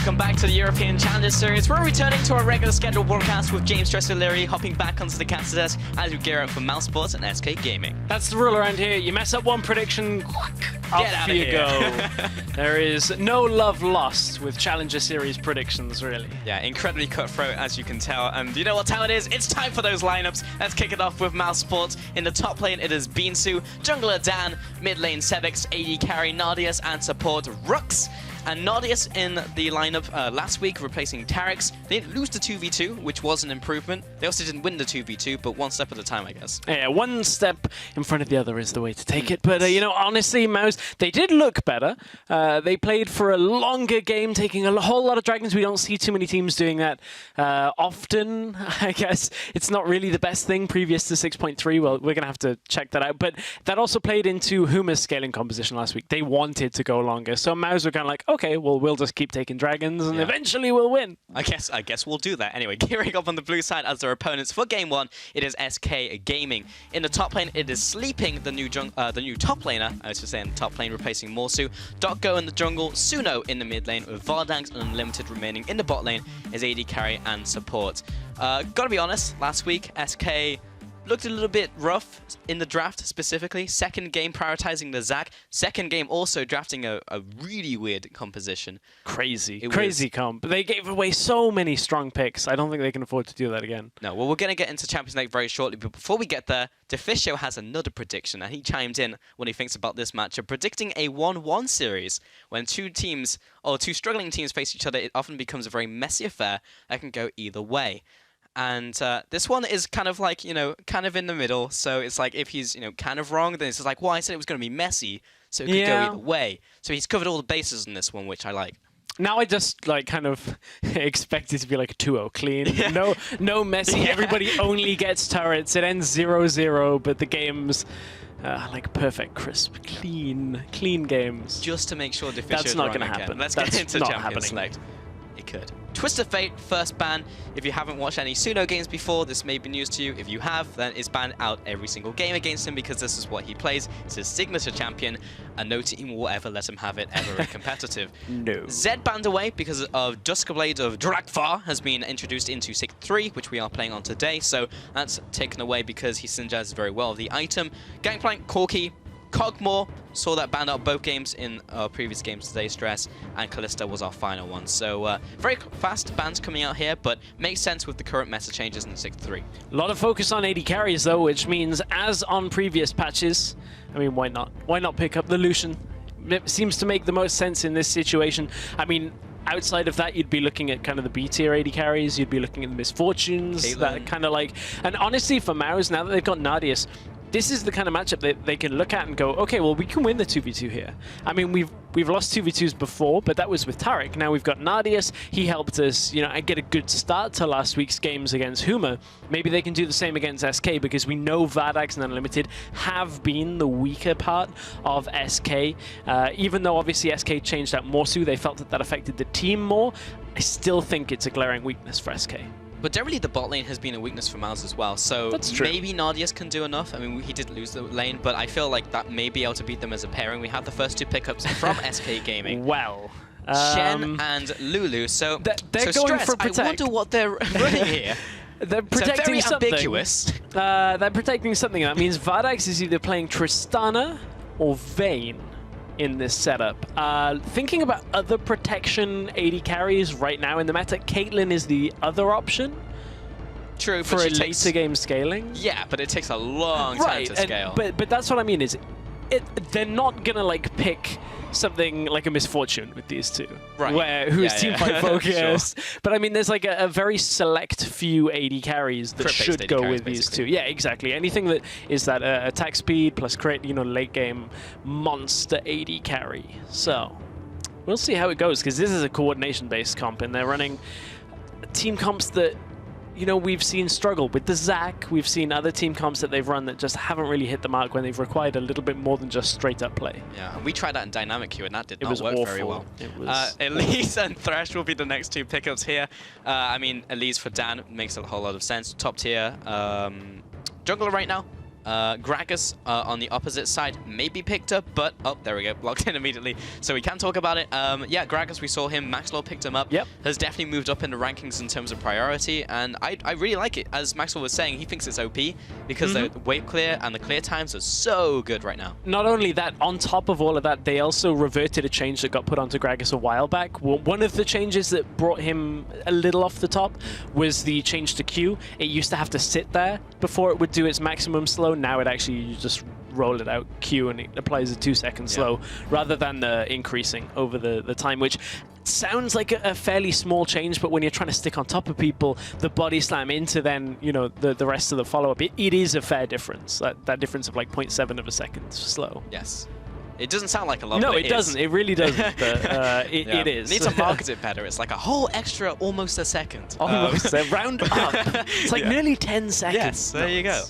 welcome back to the European Challenger Series. We're returning to our regular scheduled broadcast with James Dresser-Leary hopping back onto the caster desk as we gear up for Mousesports and SK Gaming. That's the rule around here. You mess up one prediction, off you go. There is no love lost with Challenger Series predictions, really. Yeah, incredibly cutthroat, as you can tell. And you know what time it is? It's time for those lineups. Let's kick it off with Mousesports. In the top lane, it is Beansu, jungler Dan, mid lane Sebix, AD carry Nardius, and support Rux. And Nardius in the lineup last week, replacing Tarix. They didn't lose the 2v2, which was an improvement. They also didn't win the 2v2, but one step at a time, I guess. Yeah, one step in front of the other is the way to take it. But, you know, honestly, Mouse, they did look better. They played for a longer game, taking a whole lot of dragons. We don't see too many teams doing that often, I guess. It's not really the best thing previous to 6.3. Well, we're going to have to check that out. But that also played into Huma's scaling composition last week. They wanted to go longer. So Mouse were kind of like, okay, well, we'll just keep taking dragons and eventually we'll win. I guess we'll do that. Anyway, gearing up on the blue side as their opponents for game one, it is SK Gaming. In the top lane, it is Sleeping, the new top laner. I was just saying top lane replacing Morsu. Go in the jungle, Suno in the mid lane with Vardanks and Unlimited remaining in the bot lane as AD carry and support. Gotta be honest, last week SK looked a little bit rough in the draft specifically. Second game prioritizing the Zac. Second game also drafting a really weird composition. Crazy comp. They gave away so many strong picks. I don't think they can afford to do that again. No, well, we're going to get into Champions League very shortly, but before we get there, Deficio has another prediction, and he chimed in when he thinks about this matchup, predicting a 1-1 series. When two struggling teams face each other, it often becomes a very messy affair that can go either way. And this one is kind of like, kind of in the middle. So it's like if he's, kind of wrong, then it's just like, well, I said it was going to be messy, so it could go either way. So he's covered all the bases in this one, which I like. Now I just like kind of expect it to be like a 2-0 clean. Yeah. No messy. Yeah. Everybody only gets turrets. It ends 0-0, but the game's like perfect, crisp, clean games. Just to make sure Deficio's That's not going to happen. Let's get into Champions Select. It could. Twist of Fate, first ban. If you haven't watched any Suno games before, this may be news to you. If you have, then it's banned out every single game against him because this is what he plays. It's his signature champion, and no team will ever let him have it ever in competitive. No. Zed banned away because of Duskblade of Drakvar has been introduced into 6.3, which we are playing on today, so that's taken away because he synergizes very well with the item. Gangplank, Corki, Cogmore, saw that banned out both games in our previous games today, Stress, and Callista was our final one. So very fast bans coming out here, but makes sense with the current meta changes in 6.3. A lot of focus on AD carries though, which means as on previous patches, I mean, why not? Why not pick up the Lucian? It seems to make the most sense in this situation. I mean, outside of that, you'd be looking at kind of the B-tier AD carries, you'd be looking at the Misfortunes, Caitlyn. that kind of like... And honestly, for Mouse, now that they've got Nardius, this is the kind of matchup that they can look at and go, okay, well, we can win the 2v2 here. I mean, we've lost 2v2s before, but that was with Taric. Now we've got Nardius. He helped us, get a good start to last week's games against Huma. Maybe they can do the same against SK because we know Vardax and Unlimited have been the weaker part of SK. Even though obviously SK changed out Morsu, they felt that affected the team more. I still think it's a glaring weakness for SK. But generally, the bot lane has been a weakness for Mouse as well, so maybe Nardius can do enough. I mean, he did lose the lane, but I feel like that may be able to beat them as a pairing. We have the first two pickups from SK Gaming. Well, Shen and Lulu, so they're going Stress, for protect. I wonder what they're running here. They're protecting so very ambiguous. They're protecting something. That means Vardax is either playing Tristana or Vayne in this setup. Thinking about other protection AD carries right now in the meta, Caitlyn is the other option. True, for a later game scaling. Yeah, but it takes a long time to scale. But that's what I mean is, they're not gonna like pick something like a Misfortune with these two, right? Who's teamfight focused. Sure. But I mean, there's like a very select few AD carries that should go with these two. Yeah, exactly. Anything that is that attack speed plus crit, late game monster AD carry. So we'll see how it goes because this is a coordination-based comp, and they're running team comps that we've seen struggle with the Zac. We've seen other team comps that they've run that just haven't really hit the mark when they've required a little bit more than just straight up play. Yeah, and we tried that in Dynamic Queue and that did not work very well. It was Elise and Thresh will be the next two pickups here. I mean, Elise for Dan makes a whole lot of sense. Top tier jungler right now. Gragas on the opposite side may be picked up, but oh, there we go, blocked in immediately. So we can talk about it. Yeah, Gragas, we saw him. Maxwell picked him up. Yep. Has definitely moved up in the rankings in terms of priority, and I really like it. As Maxwell was saying, he thinks it's OP because the wave clear and the clear times are so good right now. Not only that, on top of all of that, they also reverted a change that got put onto Gragas a while back. One of the changes that brought him a little off the top was the change to Q. It used to have to sit there before it would do its maximum slow. Now it actually, you just roll it out Q and it applies a 2-second slow rather than increasing over the time, which sounds like a fairly small change, but when you're trying to stick on top of people, the body slam into then, you know, the rest of the follow-up, it is a fair difference. That difference of like 0.7 of a second slow. Yes. It doesn't sound like a lot, no, but it doesn't. It really doesn't, but it is. Need to market it better. It's like a whole extra almost a second. Almost. Round up. It's like nearly 10 seconds. Yes, there you go.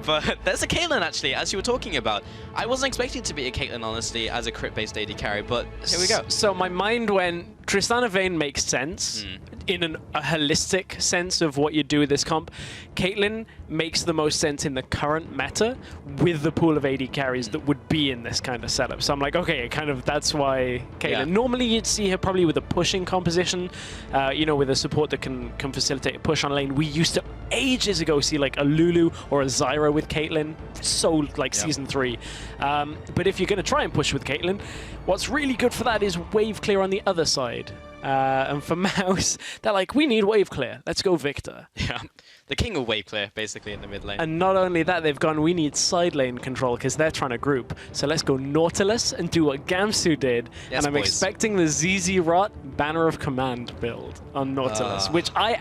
But there's a Caitlyn, actually, as you were talking about. I wasn't expecting to be a Caitlyn, honestly, as a crit-based AD carry, but here we go. So my mind went, Tristana Vayne makes sense in a holistic sense of what you do with this comp. Caitlyn makes the most sense in the current meta with the pool of AD carries that would be in this kind of setup. So I'm like, okay, kind of that's why Caitlyn. Yeah. Normally you'd see her probably with a pushing composition, you know, with a support that can facilitate a push on lane. We used to ages ago see like a Lulu or a Zyra with Caitlyn, so like Season 3. But if you're going to try and push with Caitlyn, what's really good for that is wave clear on the other side. And for Mouse, they're like, we need wave clear. Let's go Victor. Yeah, the king of wave clear, basically, in the mid lane. And not only that, they've gone, we need side lane control because they're trying to group. So let's go Nautilus and do what Gamsu did. Yes, and I'm boys. expecting the ZZ Rot Banner of Command build on Nautilus, which I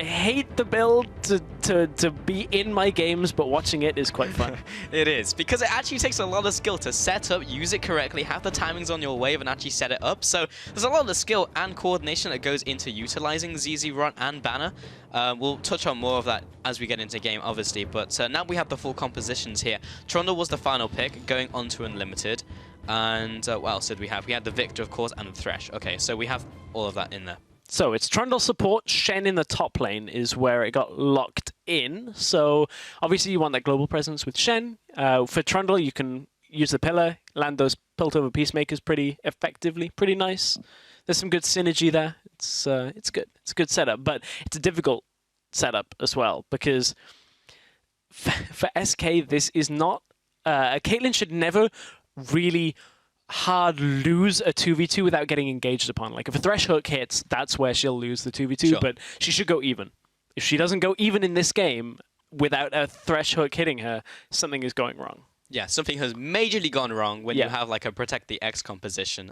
hate the build to be in my games, but watching it is quite fun. It is, because it actually takes a lot of skill to set up, use it correctly, have the timings on your wave, and actually set it up. So there's a lot of skill and coordination that goes into utilizing ZZ Rot and Banner. We'll touch on more of that as we get into game, obviously, but now we have the full compositions here. Trundle was the final pick, going on to Unlimited. And what else did we have? We had the Victor, of course, and the Thresh. Okay, so we have all of that in there. So it's Trundle support. Shen in the top lane is where it got locked in. So obviously you want that global presence with Shen. For Trundle, you can use the pillar, land those Piltover Peacemakers pretty effectively, pretty nice. There's some good synergy there. It's good. It's a good setup, but it's a difficult setup as well because for SK, this is not... Caitlyn should never really hard lose a 2v2 without getting engaged upon. Like if a Thresh hook hits, that's where she'll lose the 2v2, but she should go even. If she doesn't go even in this game without a Thresh hook hitting her, something is going wrong. Yeah, something has majorly gone wrong when you have like a Protect the X composition.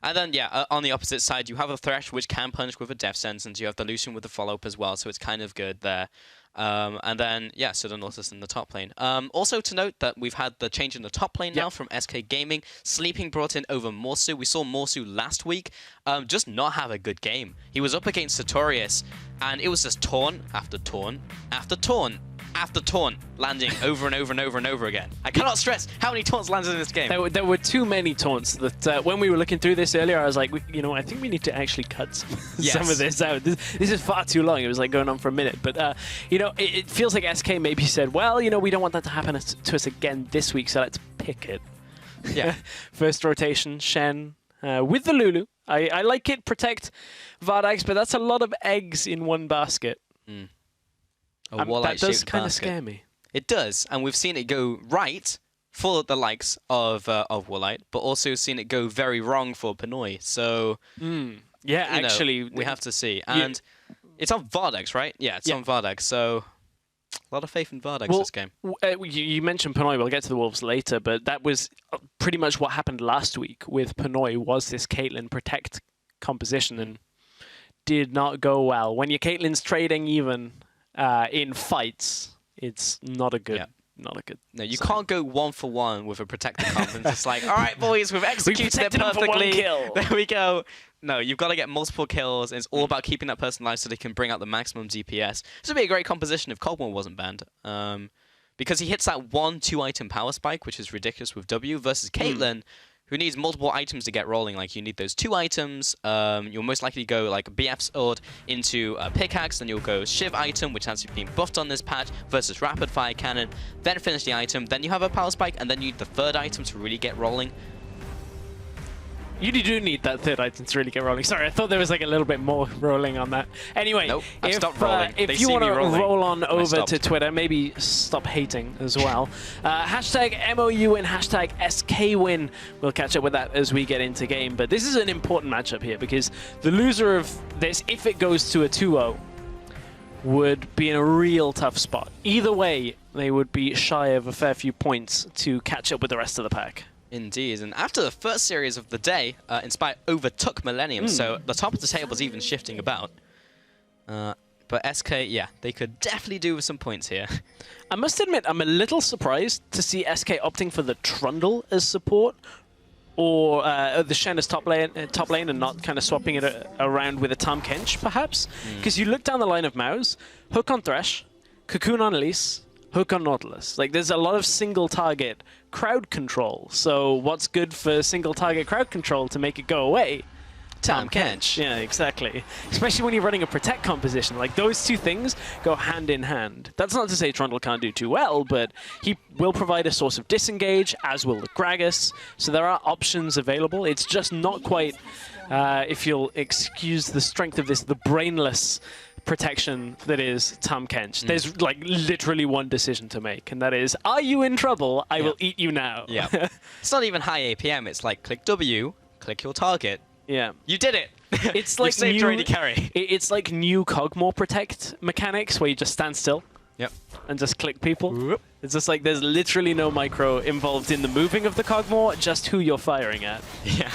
And then, on the opposite side, you have a Thresh which can punish with a Death Sentence. You have the Lucian with the follow-up as well, so it's kind of good there. And then, so the Nautilus in the top lane. Also to note that we've had the change in the top lane now from SK Gaming. Sleeping brought in over Morsu. We saw Morsu last week just not have a good game. He was up against Sartorius, and it was just taunt after taunt after taunt after taunt landing over and over and over and over again. I cannot stress how many taunts landed in this game. There were too many taunts that when we were looking through this earlier, I was like, you know, I think we need to actually cut some of this out. This is far too long. It was like going on for a minute. But, you know, it feels like SK maybe said, well, you know, we don't want that to happen to us again this week, so let's pick it. Yeah. First rotation, Shen with the Lulu. I like it, protect Vardax, but that's a lot of eggs in one basket. That does kind of scare me. It does, and we've seen it go right for the likes of Woolite, but also seen it go very wrong for Pinoy. So, yeah, actually, we have to see. And it's on Vardax, right? Yeah, it's on Vardax. So, a lot of faith in Vardax this game. You mentioned Pinoy. We'll get to the Wolves later, but that was pretty much what happened last week with Pinoy. Was this Caitlyn protect composition and did not go well. When your Caitlyn's trading even in fights, it's not a good. No, you can't go 1-for-1 with a protected comp and just like, all right, boys, we've executed it perfectly. There we go. No, you've got to get multiple kills, and it's all about keeping that person alive so they can bring out the maximum DPS. This would be a great composition if Coldmore wasn't banned, because he hits that 1-2 item power spike, which is ridiculous with W, versus Caitlyn, who needs multiple items to get rolling. Like, you need those 2 items. You'll most likely go like BF Sword into a pickaxe, then you'll go Shiv item, which has been buffed on this patch, versus Rapid Fire Cannon, then finish the item, then you have a Power Spike, and then you need the 3rd item to really get rolling. You do need that 3rd item to really get rolling. Sorry, I thought there was like a little bit more rolling on that. Anyway, nope, I've stopped rolling. If you want to roll on over to Twitter, maybe stop hating as well. Hashtag MOU and hashtag SKWin. We'll catch up with that as we get into game. But this is an important matchup here because the loser of this, if it goes to a 2-0, would be in a real tough spot. Either way, they would be shy of a fair few points to catch up with the rest of the pack. Indeed, and after the first series of the day, Inspire overtook Millennium, so the top of the table is even shifting about. But SK, yeah, they could definitely do with some points here. I must admit, I'm a little surprised to see SK opting for the Trundle as support, or the Shen as top lane and not kind of swapping it around with a Tahm Kench, perhaps? Because you look down the line of Mouse, Hook on Thresh, Cocoon on Elise, Hook on Nautilus. Like, there's a lot of single target crowd control. So what's good for single target crowd control to make it go away? Tahm Kench. Yeah, exactly. Especially when you're running a protect composition. Like, those two things go hand in hand. That's not to say Trundle can't do too well, but he will provide a source of disengage, as will the Gragas. So there are options available. It's just not quite, if you'll excuse the strength of this, the brainless protection that is Tahm Kench. There's like literally one decision to make, and that is, are you in trouble? I will eat you now. Yeah. It's not even high APM. It's like click W, click your target. Yeah. You did it. It's like saved your AD carry. It's like new Cogmore protect mechanics where you just stand still. Yep. And just click people. Whoop. It's just like there's literally no micro involved in the moving of the Cogmore, just who you're firing at. Yeah.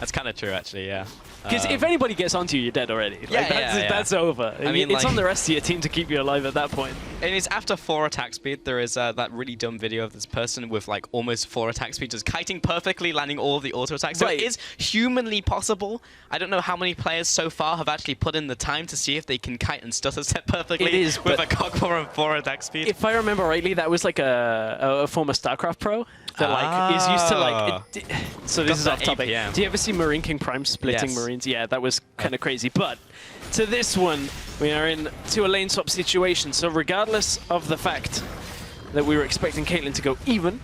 That's kind of true, actually, yeah. Because if anybody gets onto you, you're dead already. Like, Yeah, that's over. I mean, it's like, on the rest of your team to keep you alive at that point. And it's after 4 attack speed. There is that really dumb video of this person with like almost 4 attack speed, just kiting perfectly, landing all of the auto attacks. So it is humanly possible. I don't know how many players so far have actually put in the time to see if they can kite and stutter step perfectly with a Cogmore and 4 attack speed. If I remember rightly, that was like a former StarCraft pro that like is used to like. So this is off topic. APM. Do you ever see Marine King Prime splitting Marines? Yeah, that was kind of crazy. But to this one, we are into a lane swap situation. So regardless of the fact that we were expecting Caitlyn to go even,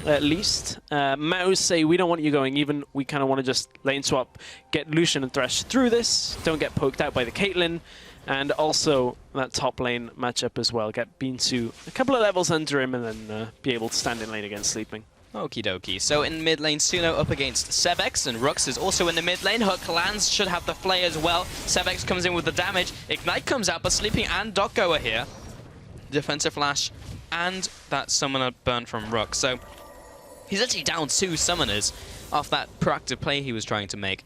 at least, Mouse say we don't want you going even. We kind of want to just lane swap, get Lucian and Thresh through this, don't get poked out by the Caitlyn, and also that top lane matchup as well. Get Binsu a couple of levels under him and then be able to stand in lane against Sleeping. Okie dokie. So in mid lane, Suno up against Sebex, and Rux is also in the mid lane. Hook lands, should have the Flay as well. Sebex comes in with the damage. Ignite comes out, but Sleeping and Doco are here. Defensive Flash and that Summoner burn from Rux. So he's actually down 2 Summoners off that proactive play he was trying to make.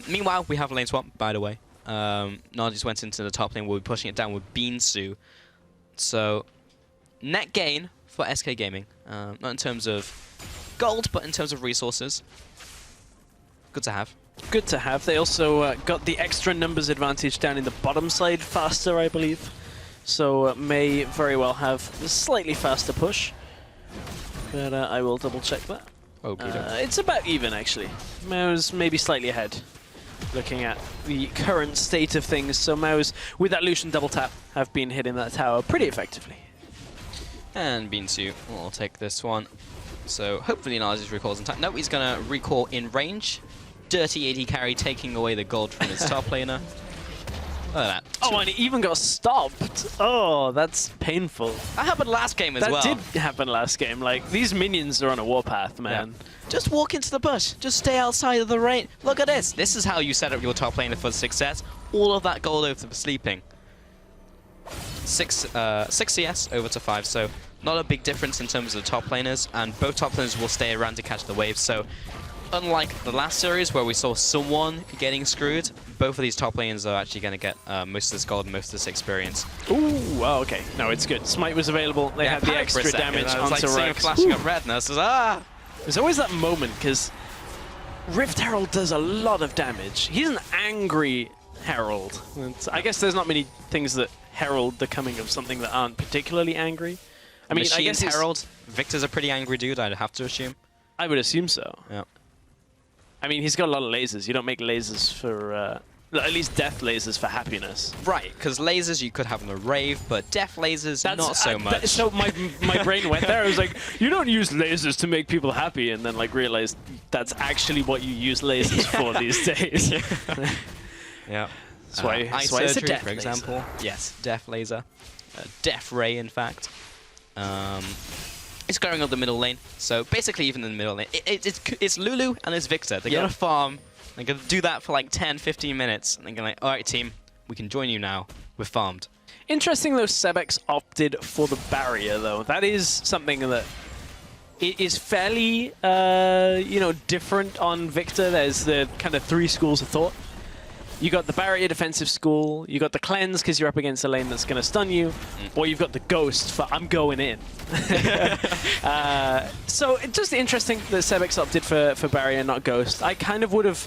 Meanwhile, we have a lane swap, by the way. Nardis went into the top lane. We'll be pushing it down with Beansu. So net gain for SK Gaming. Not in terms of gold, but in terms of resources. Good to have. Good to have. They also got the extra numbers advantage down in the bottom side faster, I believe. So may very well have a slightly faster push. But I will double check that. It's about even, actually. Mao's maybe slightly ahead, looking at the current state of things. So Mao's, with that Lucian double tap, have been hitting that tower pretty effectively. And Beansu will take this one. So hopefully Nardis recalls in time. No, he's going to recall in range. Dirty AD carry taking away the gold from his top laner. Look at that. Oh, and he even got stopped. Oh, that's painful. That happened last game as well. That did happen last game. Like, these minions are on a warpath, man. Yeah. Just walk into the bush. Just stay outside of the rain. Look at this. This is how you set up your top laner for success. All of that gold over for Sleeping. 6 CS over to 5, so not a big difference in terms of the top laners, and both top laners will stay around to catch the wave. So unlike the last series where we saw someone getting screwed, both of these top laners are actually going to get most of this gold and most of this experience. Ooh, oh, okay. No, it's good. Smite was available. They had the extra damage onto Rux. Flashing up red, and I was ah! There's always that moment, because Rift Herald does a lot of damage. He's an angry Herald. I guess there's not many things that herald the coming of something that aren't particularly angry. I mean, I guess Herald. Victor's a pretty angry dude, I'd have to assume. I would assume so. Yeah. I mean, he's got a lot of lasers. You don't make lasers for, at least death lasers for happiness. Right, because lasers you could have in a rave, but death lasers not so much. So my brain went there. I was like, you don't use lasers to make people happy, and then like realized that's actually what you use lasers for these days. Yeah. That's why eye it's a surgery, death for example. laser. Yes, death laser. Death ray, in fact. It's going up the middle lane. So basically, even in the middle lane, it's Lulu and it's Victor. They're going to farm. They're going to do that for like 10, 15 minutes. And they're going to like, all right, team, we can join you now. We're farmed. Interesting, though, Sebex opted for the barrier, though. That is something that is fairly, different on Victor. There's the kind of 3 schools of thought. You got the barrier defensive school, you got the cleanse because you're up against a lane that's going to stun you, or you've got the ghost for I'm going in. So it's just interesting that Sebex opted for barrier, not ghost. I kind of would have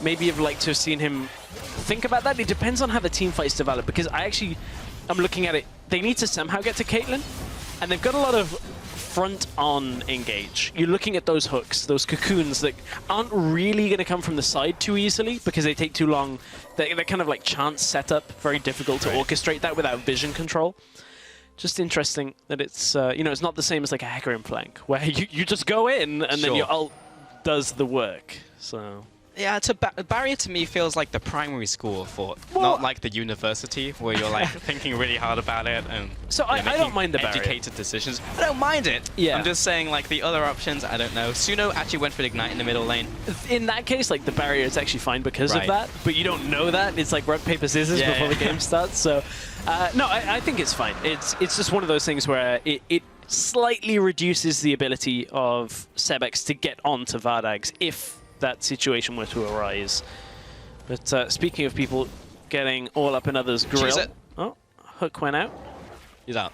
maybe liked to have seen him think about that. It depends on how the team fights develop, because I'm looking at it. They need to somehow get to Caitlyn, and they've got a lot of front-on engage. You're looking at those hooks, those cocoons that aren't really going to come from the side too easily because they take too long. They're kind of like chance setup, very difficult to orchestrate that without vision control. Just interesting that it's, it's not the same as like a Hecarim flank, where you just go in and then your ult does the work. So... Yeah, barrier to me feels like the primary school of thought, not like the university where you're like thinking really hard about it and so I don't mind the barrier. Educated decisions. I don't mind it. Yeah. I'm just saying like the other options, I don't know. Suno actually went for the Ignite in the middle lane. In that case, like the barrier is actually fine because of that, but you don't know that. It's like rock, paper, scissors before the game starts. So, no, I think it's fine. It's just one of those things where it slightly reduces the ability of Sebex to get onto Vardags if that situation were to arise. But speaking of people getting all up in others' grill... Oh, hook went out. He's out.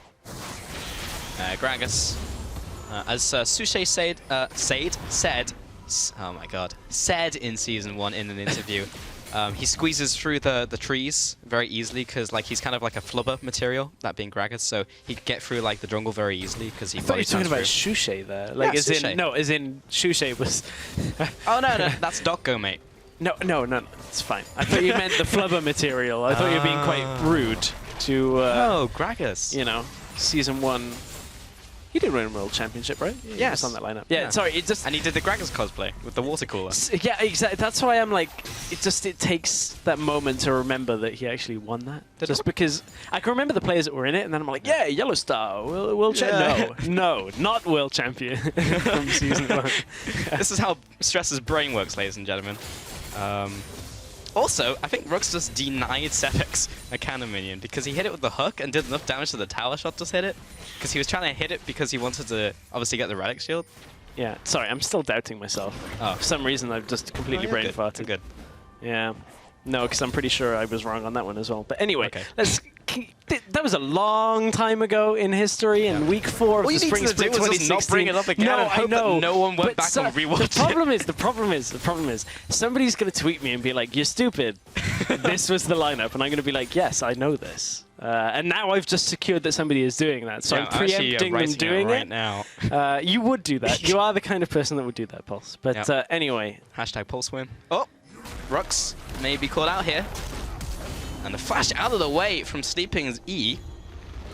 Gragas, as Suche said in Season 1 in an interview, he squeezes through the trees very easily because like he's kind of like a flubber material, that being Gragas, so he could get through like the jungle very easily because he. I thought you were talking about Suche there, like as in Suche was. Oh no, that's Dokko, mate. No, it's fine. I thought you meant the flubber material. I thought you were being quite rude to. Gragas. Season 1. He did win a World Championship, right? Yeah, on that lineup. Yeah, sorry, it just... And he did the Gragas cosplay with the water cooler. Yeah, exactly. That's why I'm like, it takes that moment to remember that he actually won that. Just because I can remember the players that were in it, and then I'm like, yeah, Yellow Star, world champion. No, not world champion from Season 1. This is how Stress's brain works, ladies and gentlemen. Also, I think Rux just denied Sebex a cannon minion because he hit it with the hook and did enough damage to the tower shot to hit it. Because he was trying to hit it because he wanted to obviously get the relic shield. Yeah, sorry, I'm still doubting myself. Oh. For some reason, I've just completely brain farted. Good. Yeah. No, because I'm pretty sure I was wrong on that one as well. But anyway, that was a long time ago in history, in week 4 of the Spring Split 2016. Not bring it up again. No, I know. No one went back and rewatched it. The problem is, somebody's going to tweet me and be like, "You're stupid. This was the lineup," and I'm going to be like, "Yes, I know this." And now I've just secured that somebody is doing that, so I'm preempting them doing it now. You would do that. You are the kind of person that would do that, Pulse. But anyway, hashtag Pulse win. Oh, Rux may be called out here. And the flash out of the way from Sleeping's E.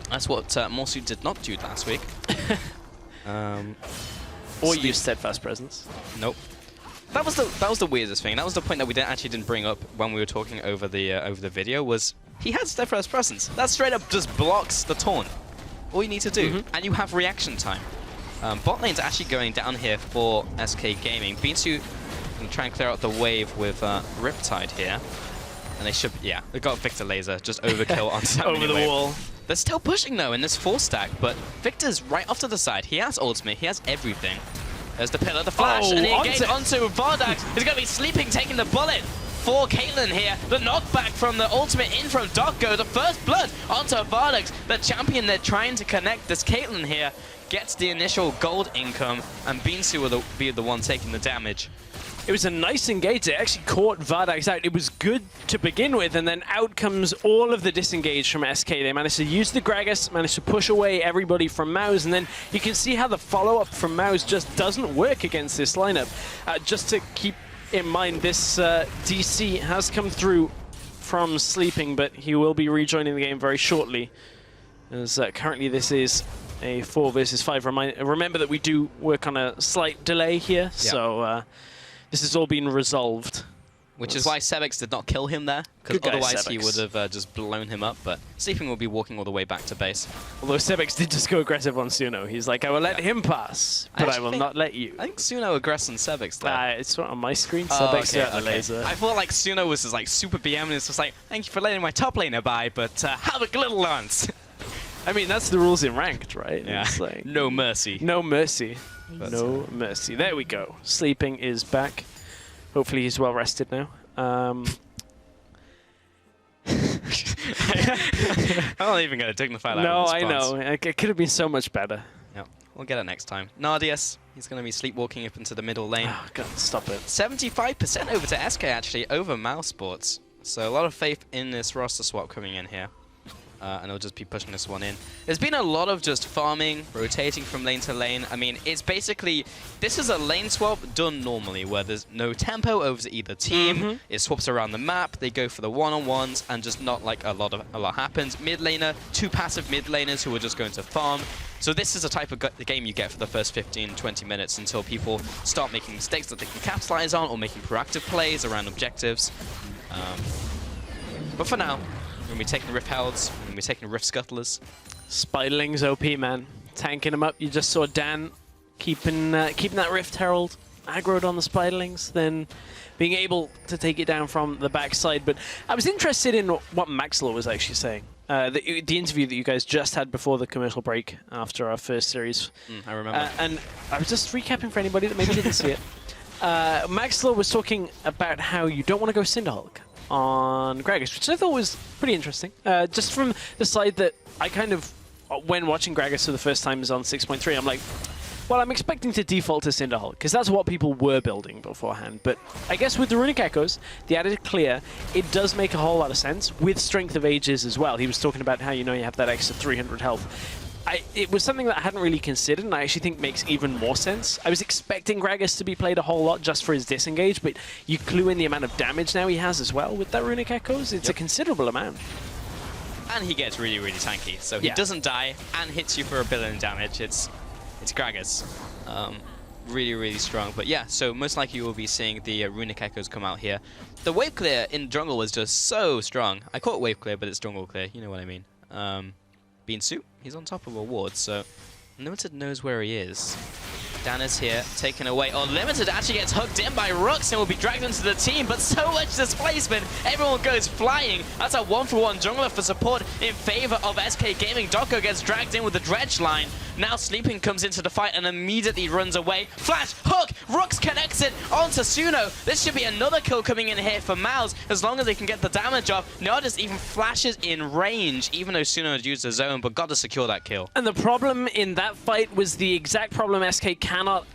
That's what Morsu did not do last week. Or use Steadfast Presence. Nope. That was the weirdest thing. That was the point that we didn't bring up when we were talking over the video. Was he had Steadfast Presence? That straight up just blocks the taunt. All you need to do, and you have reaction time. Bot lane's actually going down here for SK Gaming. Binsu can try and clear out the wave with Riptide here. And they should, they got Victor Laser, just overkill on over the wall. They're still pushing though in this 4-stack, but Victor's right off to the side. He has ultimate, he has everything. There's the pillar, the flash, and he engaged onto Vardags. He's going to be sleeping, taking the bullet for Caitlyn here. The knockback from the ultimate in from Dokko, the first blood onto Vardags. The champion they're trying to connect, this Caitlyn here, gets the initial gold income, and Binsu will be the one taking the damage. It was a nice engage. It actually caught Vardax out. It was good to begin with, and then out comes all of the disengage from SK. They managed to use the Gragas, managed to push away everybody from Mouse, and then you can see how the follow-up from Mouse just doesn't work against this lineup. Just to keep in mind, this DC has come through from sleeping, but he will be rejoining the game very shortly, as currently this is a 4 versus 5. Remember that we do work on a slight delay here, so this has all been resolved. Which is why Sebix did not kill him there, because otherwise he would have just blown him up, but Sleeping will be walking all the way back to base. Although Sebix did just go aggressive on Suno. He's like, I will let him pass, but I will not let you. I think Suno aggressed on Sebix there. It's not on my screen. Sebix got the laser. I thought like Suno was just like super BM and it's just like, thank you for letting my top laner by, but have a little lance. I mean, that's the rules in ranked, right? Yeah. It's like, no mercy. No mercy. No mercy. There we go. Sleeping is back. Hopefully he's well rested now. I'm not even going to dignify that. No, I know. It could have been so much better. Yeah, we'll get it next time. Nardius, he's going to be sleepwalking up into the middle lane. Oh, God, stop it. 75% over to SK, actually, over Mousesports. So a lot of faith in this roster swap coming in here. And he'll just be pushing this one in. There's been a lot of just farming, rotating from lane to lane. I mean, it's basically, this is a lane swap done normally, where there's no tempo over to either team. It swaps around the map, they go for the one-on-ones, and just not like a lot happens. Mid laner, 2 passive mid laners who are just going to farm. So this is the type of the game you get for the first 15-20 minutes until people start making mistakes that they can capitalize on, or making proactive plays around objectives. But for now, we're going to be taking Rift Heralds, we're going to be taking Rift Scuttlers. Spiderling's OP, man. Tanking him up. You just saw Dan keeping that Rift Herald aggroed on the Spiderlings, then being able to take it down from the backside. But I was interested in what Maxlaw was actually saying. The interview that you guys just had before the commercial break after our first series. I remember. And I was just recapping for anybody that maybe didn't see it. Maxlaw was talking about how you don't want to go Cinderhulk on Gragas, which I thought was pretty interesting. Just from the side that I kind of, when watching Gragas for the first time is on 6.3, I'm like, well, I'm expecting to default to Cinderhulk, because that's what people were building beforehand. But I guess with the Runic Echoes, the added clear, it does make a whole lot of sense, with Strength of Ages as well. He was talking about how, you know, you have that extra 300 health. It was something that I hadn't really considered, and I actually think makes even more sense. I was expecting Gragas to be played a whole lot just for his disengage, but you clue in the amount of damage now he has as well with that Runic Echoes. It's a considerable amount. And he gets really, really tanky, so he doesn't die and hits you for 1 billion damage. It's Gragas. Really, really strong. But yeah, so most likely you will be seeing the Runic Echoes come out here. The wave clear in jungle was just so strong. I call it wave clear, but it's jungle clear. You know what I mean. Beansuit, he's on top of a ward, so Limited knows where he is. Dan is here, taken away. Oh, Limited actually gets hooked in by Rux and will be dragged into the team, but so much displacement, everyone goes flying. That's a 1-for-1 jungler for support in favor of SK Gaming. Doko gets dragged in with the dredge line. Now Sleeping comes into the fight and immediately runs away. Flash, hook, Rux connects it onto Suno. This should be another kill coming in here for Mouse, as long as they can get the damage off. Nardis even flashes in range, even though Suno had used his own, but got to secure that kill. And the problem in that fight was the exact problem SK cannot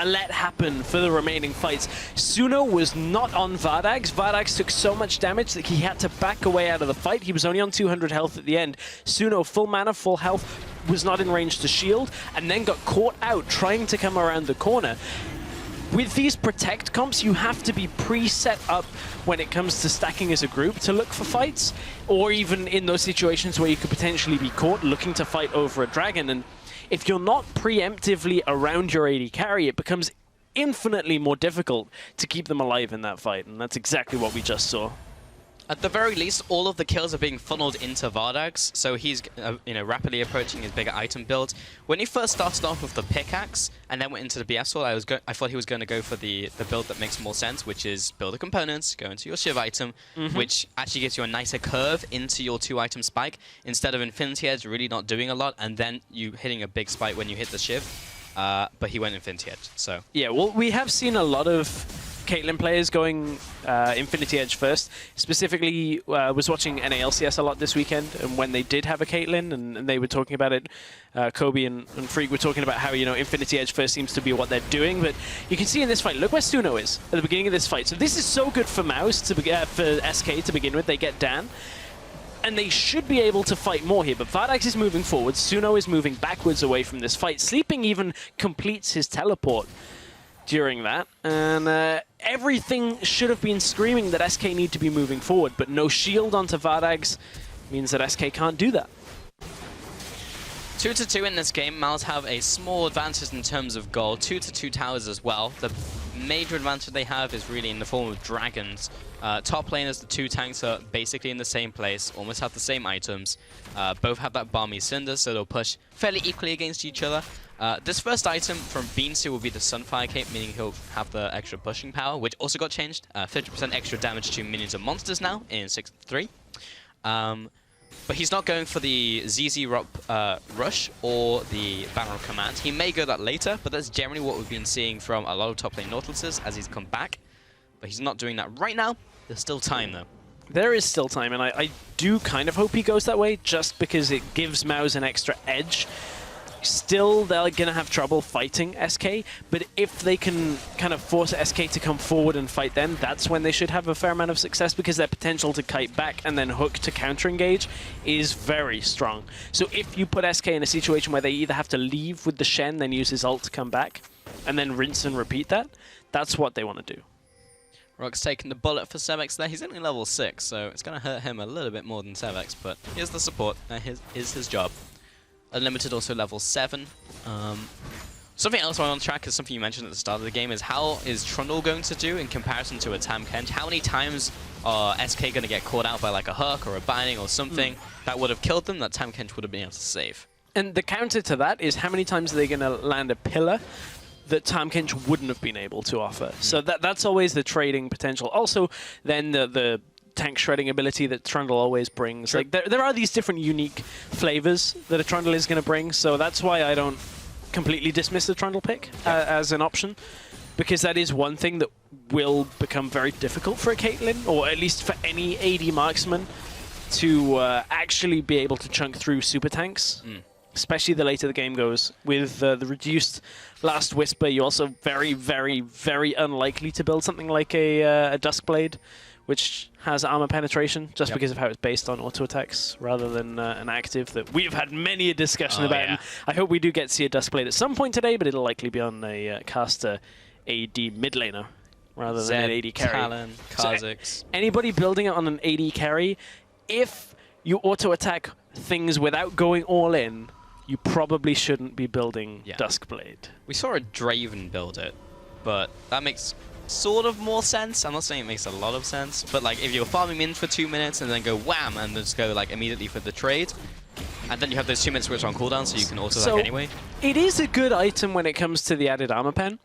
let happen for the remaining fights. Suno was not on Vardax. Vardax took so much damage that he had to back away out of the fight. He was only on 200 health at the end. Suno, full mana, full health, was not in range to shield, and then got caught out trying to come around the corner. With these protect comps, you have to be pre-set up when it comes to stacking as a group to look for fights, or even in those situations where you could potentially be caught looking to fight over a dragon. And if you're not preemptively around your AD carry, it becomes infinitely more difficult to keep them alive in that fight, and that's exactly what we just saw. At the very least, all of the kills are being funneled into Vardax, so he's rapidly approaching his bigger item build. When he first started off with the pickaxe and then went into the BF sword, I thought he was going to go for the build that makes more sense, which is build the components, go into your Shiv item, which actually gives you a nicer curve into your 2-item spike, instead of Infinity Edge really not doing a lot, and then you hitting a big spike when you hit the Shiv. But he went Infinity Edge, so... Yeah, well, we have seen a lot of Caitlyn players going Infinity Edge first. Specifically, was watching NALCS a lot this weekend, and when they did have a Caitlyn, and they were talking about it, Kobe and Freak were talking about how, you know, Infinity Edge first seems to be what they're doing, but you can see in this fight, look where Suno is at the beginning of this fight. So this is so good for Mouse, for SK to begin with. They get Dan, and they should be able to fight more here, but Vardax is moving forward, Suno is moving backwards away from this fight. Sleeping even completes his teleport during that, and everything should have been screaming that SK need to be moving forward, but no shield onto Vardax means that SK can't do that. 2-2 in this game. Mouse have a small advantage in terms of gold. 2-2 towers as well. The major advantage they have is really in the form of dragons. Top laners, the two tanks are basically in the same place, almost have the same items. Both have that Balmy Cinder, so they'll push fairly equally against each other. This first item from Beansu will be the Sunfire Cape, meaning he'll have the extra pushing power, which also got changed. 50% extra damage to minions and monsters now in 6-3. But he's not going for the ZZ Rush or the Banner of Command. He may go that later, but that's generally what we've been seeing from a lot of top lane Nautiluses as he's come back. But he's not doing that right now. There's still time, though. There is still time, and I do kind of hope he goes that way, just because it gives Mouse an extra edge. Still, they're going to have trouble fighting SK, but if they can kind of force SK to come forward and fight them, that's when they should have a fair amount of success, because their potential to kite back and then hook to counter-engage is very strong. So if you put SK in a situation where they either have to leave with the Shen, then use his ult to come back, and then rinse and repeat that, that's what they want to do. Rock's taking the bullet for Sevex there. He's only level 6, so it's going to hurt him a little bit more than Sevex, but here's the support. That is his job. Unlimited also level 7. Something else I want to track is something you mentioned at the start of the game, is how is Trundle going to do in comparison to a Tam Kench? How many times are SK going to get caught out by like a hook or a binding or something that would have killed them that Tam Kench would have been able to save? And the counter to that is how many times are they going to land a pillar that Tam Kench wouldn't have been able to offer. So that's always the trading potential. Also, then the tank shredding ability that Trundle always brings. Sure. Like there are these different unique flavors that a Trundle is going to bring, so that's why I don't completely dismiss the Trundle pick as an option, because that is one thing that will become very difficult for a Caitlyn, or at least for any AD marksman, to actually be able to chunk through super tanks. Especially the later the game goes. With the reduced Last Whisper, you're also very, very, very unlikely to build something like a Duskblade, which has armor penetration, just because of how it's based on auto attacks rather than an active that we've had many a discussion about. Yeah. And I hope we do get to see a Duskblade at some point today, but it'll likely be on a caster AD mid laner rather than an AD carry. Talon, Kha'Zix. So anybody building it on an AD carry, if you auto attack things without going all in, you probably shouldn't be building Duskblade. We saw a Draven build it, but that makes sort of more sense. I'm not saying it makes a lot of sense, but like if you're farming minions for 2 minutes and then go wham and then just go like immediately for the trade, and then you have those 2 minutes which are on cooldown, so you can auto attack anyway. It is a good item when it comes to the added armor pen,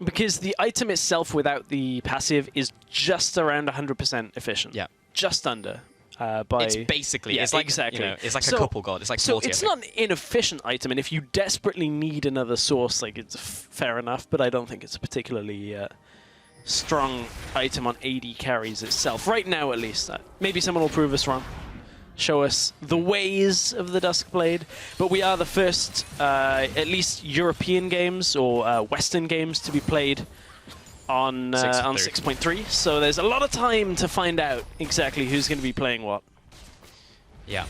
because the item itself without the passive is just around 100% efficient. Yeah. Just under. It's basically, it's like, exactly. You know, it's like a couple god. It's like 40. So it's not an inefficient item, and if you desperately need another source, like it's fair enough, but I don't think it's a particularly strong item on AD carries itself. Right now, at least. Maybe someone will prove us wrong. Show us the ways of the Duskblade. But we are the first, at least European games or Western games to be played on 6.3. So there's a lot of time to find out exactly who's going to be playing what. Yeah.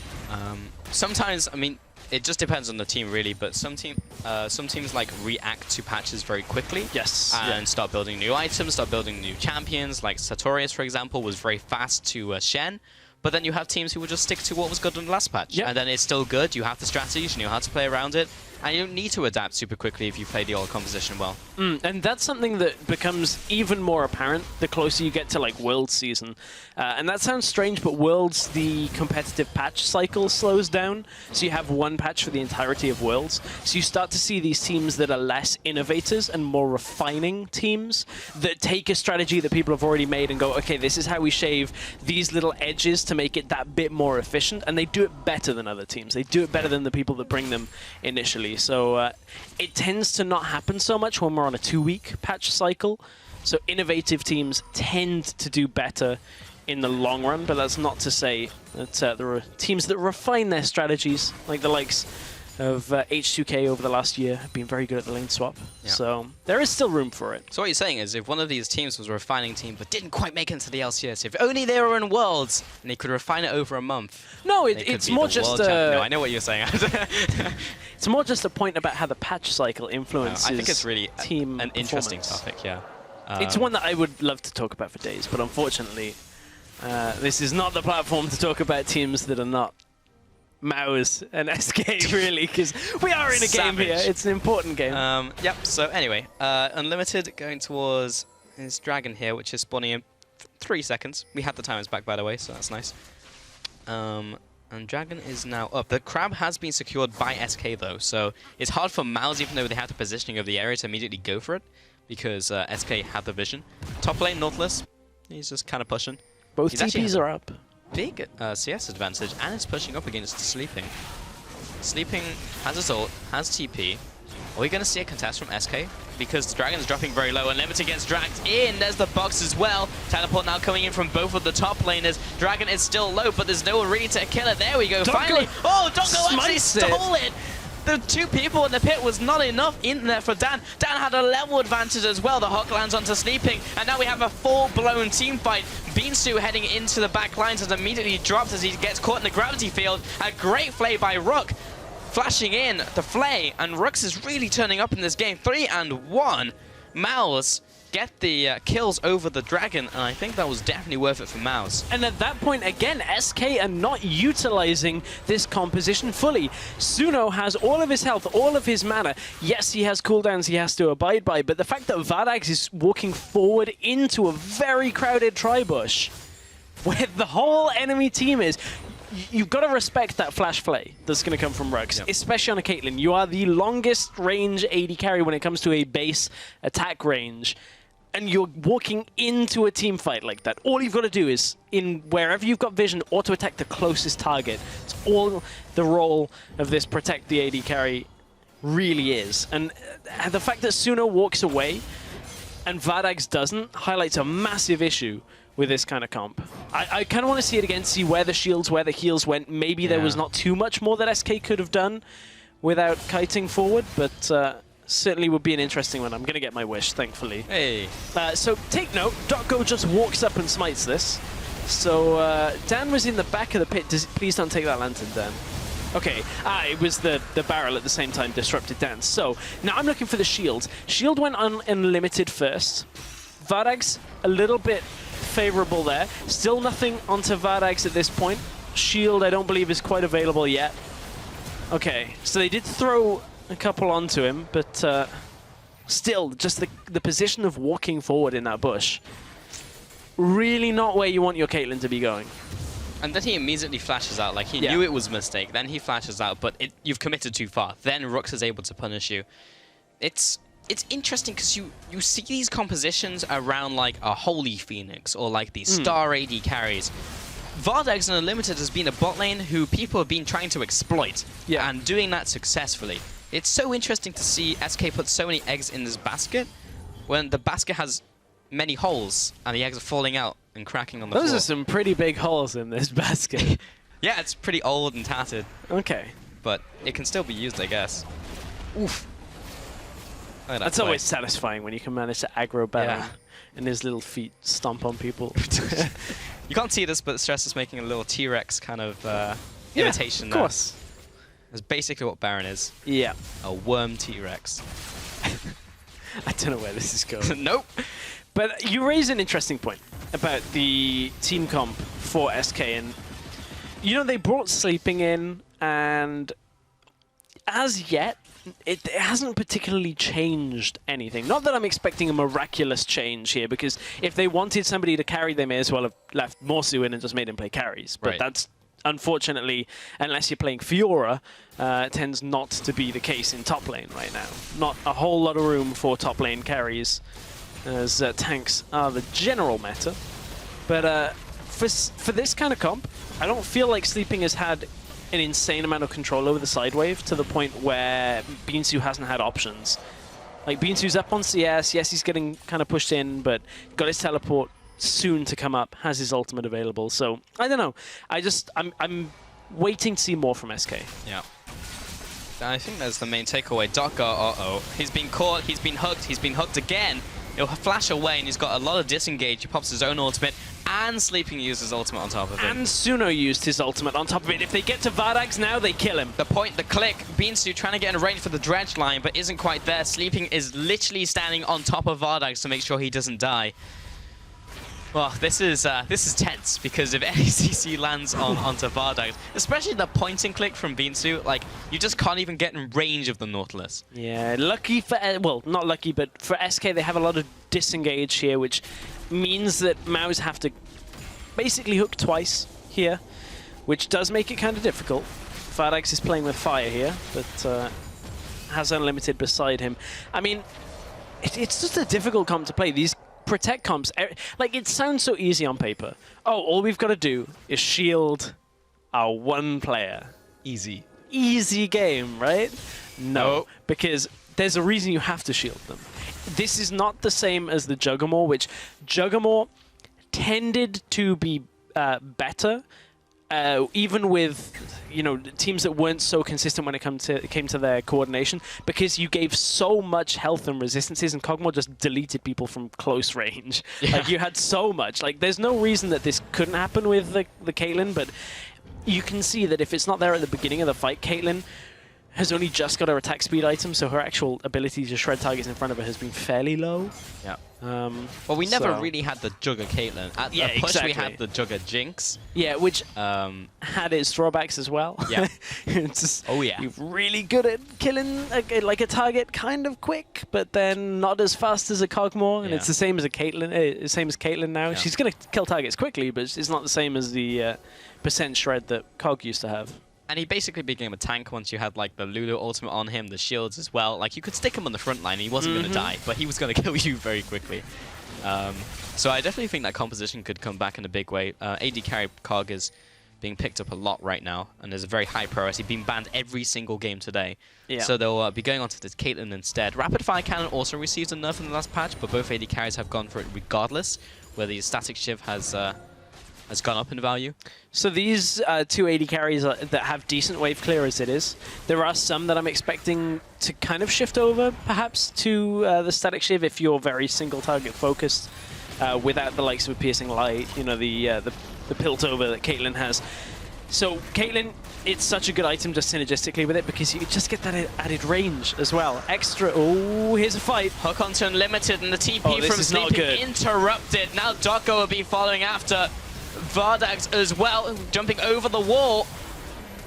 Sometimes, I mean, it just depends on the team really, but some teams like react to patches very quickly. Yes. And start building new items, start building new champions. Like Sartorius, for example, was very fast to Shen. But then you have teams who will just stick to what was good in the last patch. Yep. And then it's still good, you have the strategies, you know how to play around it, and you don't need to adapt super quickly if you play the old composition well. And that's something that becomes even more apparent the closer you get to like Worlds season. And that sounds strange, but Worlds, the competitive patch cycle slows down. So you have one patch for the entirety of Worlds. So you start to see these teams that are less innovators and more refining teams that take a strategy that people have already made and go, okay, this is how we shave these little edges to make it that bit more efficient. And they do it better than other teams. They do it better than the people that bring them initially. So it tends to not happen so much when we're on a 2-week patch cycle. So innovative teams tend to do better in the long run, but that's not to say that there are teams that refine their strategies, like the likes of H2K over the last year have been very good at the lane swap. Yeah. So there is still room for it. So what you're saying is, if one of these teams was a refining team but didn't quite make it into the LCS, if only they were in Worlds and they could refine it over a month. No, they could it's be more the just world champion. No, I know what you're saying. it's more just a point about how the patch cycle influences I think it's really team an interesting performance. topic, yeah. It's one that I would love to talk about for days, but unfortunately, this is not the platform to talk about teams that are not MOUs and SK, really, because we are in a game here. It's an important game. Yep, so anyway, Unlimited going towards his Dragon here, which is spawning in 3 seconds. We had the timers back, by the way, so that's nice. And Dragon is now up. The Crab has been secured by SK, though, so it's hard for MOUs, even though they have the positioning of the area, to immediately go for it, because SK have the vision. Top lane, Nautilus, he's just kind of pushing. Both TPs are up. Big CS advantage, and it's pushing up against Sleeping. Sleeping has his ult, has TP. Are we going to see a contest from SK? Because the Dragon is dropping very low, and Limited gets dragged in. There's the box as well. Teleport now coming in from both of the top laners. Dragon is still low, but there's no one really to kill it. There we go, finally. Oh, Donko actually stole it. The 2 people in the pit was not enough in there for Dan. Dan had a level advantage as well. The Hawk lands onto Sleeping, and now we have a full-blown team fight. Beansu heading into the back lines and immediately drops as he gets caught in the gravity field. A great play by Rook, flashing in the Flay, and Rooks is really turning up in this game. 3-1. MOUs get the kills over the Dragon, and I think that was definitely worth it for MOUs. And at that point, again, SK are not utilizing this composition fully. Suno has all of his health, all of his mana. Yes, he has cooldowns he has to abide by, but the fact that Vardags is walking forward into a very crowded tri-bush, where the whole enemy team is, you've got to respect that flash play that's going to come from Rux, especially on a Caitlyn. You are the longest range AD carry when it comes to a base attack range, and you're walking into a team fight like that. All you've got to do is, in wherever you've got vision, auto-attack the closest target. It's all the role of this protect the AD carry really is. And the fact that Suno walks away and Vardags doesn't highlights a massive issue with this kind of comp. I kind of want to see it again, see where the shields, where the heals went. Maybe there was not too much more that SK could have done without kiting forward, but certainly would be an interesting one. I'm going to get my wish, thankfully. Hey. So take note, Dotgo just walks up and smites this. So Dan was in the back of the pit. Please don't take that lantern, Dan. Okay, it was the barrel at the same time disrupted Dan. So now I'm looking for the shield. Shield went on Unlimited first. Vardags a little bit favorable there. Still nothing onto Vardags at this point. Shield I don't believe is quite available yet. Okay, so they did throw a couple onto him, but still, just the position of walking forward in that bush. Really not where you want your Caitlyn to be going. And then he immediately flashes out, like he knew it was a mistake. Then he flashes out, but you've committed too far. Then Rux is able to punish you. It's interesting because you see these compositions around like a Holy Phoenix or like these Star AD carries. Vardags and Unlimited has been a bot lane who people have been trying to exploit and doing that successfully. It's so interesting to see SK put so many eggs in this basket when the basket has many holes and the eggs are falling out and cracking on the floor. Those are some pretty big holes in this basket. Yeah, it's pretty old and tattered. Okay. But it can still be used, I guess. Oof. That's always satisfying when you can manage to aggro Baron and his little feet stomp on people. You can't see this, but Stress is making a little T-Rex kind of imitation of course. That's basically what Baron is. Yeah. A worm T-Rex. I don't know where this is going. Nope. But you raise an interesting point about the team comp for SK. And, you know, they brought Sleeping in, and as yet, it hasn't particularly changed anything. Not that I'm expecting a miraculous change here, because if they wanted somebody to carry, they may as well have left Morsu in and just made him play carries. But that's, unfortunately, unless you're playing Fiora, tends not to be the case in top lane right now. Not a whole lot of room for top lane carries, as tanks are the general meta. But for this kind of comp, I don't feel like Sleeping has had an insane amount of control over the side wave to the point where Beansu hasn't had options. Like, Binsu's up on CS. Yes, he's getting kind of pushed in, but got his teleport soon to come up, has his ultimate available. So, I don't know. I'm waiting to see more from SK. Yeah. I think that's the main takeaway. DOTGR, uh-oh. He's been caught, he's been hooked again. He'll flash away, and he's got a lot of disengage. He pops his own ultimate, and Sleeping used his ultimate on top of him. And Suno used his ultimate on top of it. If they get to Vardags now, they kill him. The point, the click, Binsu trying to get in range for the dredge line, but isn't quite there. Sleeping is literally standing on top of Vardags to make sure he doesn't die. Well, this is tense, because if any CC lands onto Vardags, especially the point and click from Binsu, like, you just can't even get in range of the Nautilus. Yeah, lucky for, well, not lucky, but for SK, they have a lot of disengage here, which means that Mouse have to basically hook twice here, which does make it kind of difficult. Vardags is playing with fire here, but has Unlimited beside him. I mean, it's just a difficult comp to play. These Protect comps, like, it sounds so easy on paper. Oh, all we've got to do is shield our one player. Easy. Easy game, right? No, because there's a reason you have to shield them. This is not the same as the Juggernaut, which Juggernaut tended to be better, even with, you know, teams that weren't so consistent when it came to their coordination, because you gave so much health and resistances, and Kog'Maw just deleted people from close range. Yeah. Like, you had so much. Like, there's no reason that this couldn't happen with the Caitlyn, but you can see that if it's not there at the beginning of the fight, Caitlyn has only just got her attack speed item, so her actual ability to shred targets in front of her has been fairly low. Yeah. Well, we never really had the Jugger Caitlyn. At the push, exactly. We had the Jugger Jinx. Yeah, which had its drawbacks as well. Yeah. It's just, oh, yeah. You're really good at killing a target kind of quick, but then not as fast as a Kog'Maw, and it's the same as a Caitlyn. Same as Caitlyn now. Yeah. She's going to kill targets quickly, but it's not the same as the percent shred that Kog used to have. And he basically became a tank once you had, like, the Lulu ultimate on him, the shields as well. Like, you could stick him on the front line, and he wasn't going to die, but he was going to kill you very quickly. So I definitely think that composition could come back in a big way. AD carry Kog is being picked up a lot right now, and there's a very high priority, being banned every single game today. Yeah. So they'll be going on to this Caitlyn instead. Rapid Fire Cannon also received a nerf in the last patch, but both AD carries have gone for it regardless, where the Static Shiv has gone up in value. So these two AD carries that have decent wave clear as it is. There are some that I'm expecting to kind of shift over, perhaps, to the Static Shiv if you're very single target focused, without the likes of a Piercing Light, you know, the Piltover that Caitlyn has. So Caitlyn, it's such a good item just synergistically with it, because you just get that added range as well. Extra, oh, here's a fight. Hook onto Unlimited, and the TP from Sleeping interrupted. Now DOTGR will be following after. Vardags as well, jumping over the wall,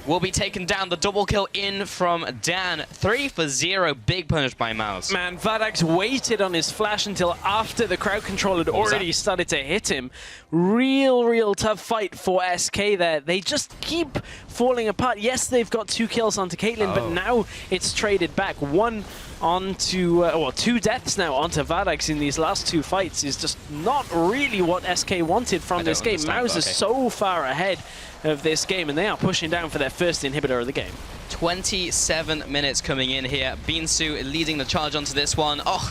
will be taken down. The double kill in from Dan. 3 for 0. Big punish by Mouse. Man, Vardags waited on his flash until after the crowd control had already started to hit him. Real tough fight for SK there. They just keep falling apart. Yes, they've got 2 kills onto Caitlyn, but now it's traded back. One onto, well, 2 deaths now onto Vardags in these last 2 fights is just not really what SK wanted from this game. Mouse is so far ahead of this game, and they are pushing down for their first inhibitor of the game. 27 minutes coming in here. Binsu leading the charge onto this one. Oh,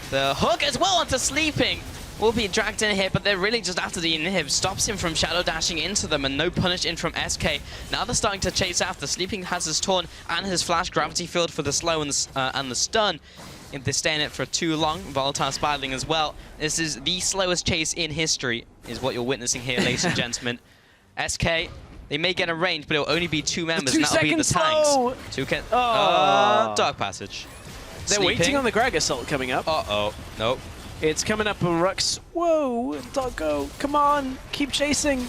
the hook as well onto Sleeping. Will be dragged in here, but they're really just after the inhib. Stops him from shadow dashing into them, and no punish in from SK. Now they're starting to chase after. Sleeping has his taunt and his flash gravity field for the slow and the stun. If they stay in it for too long, Volatile spiraling as well. This is the slowest chase in history, is what you're witnessing here, ladies and gentlemen. SK, they may get a range, but it'll only be 2 members, and that'll be the tanks. Dark Passage. They're waiting on the Greg Assault coming up. Uh-oh. Nope. It's coming up on Rux. Whoa, Doggo, come on, keep chasing.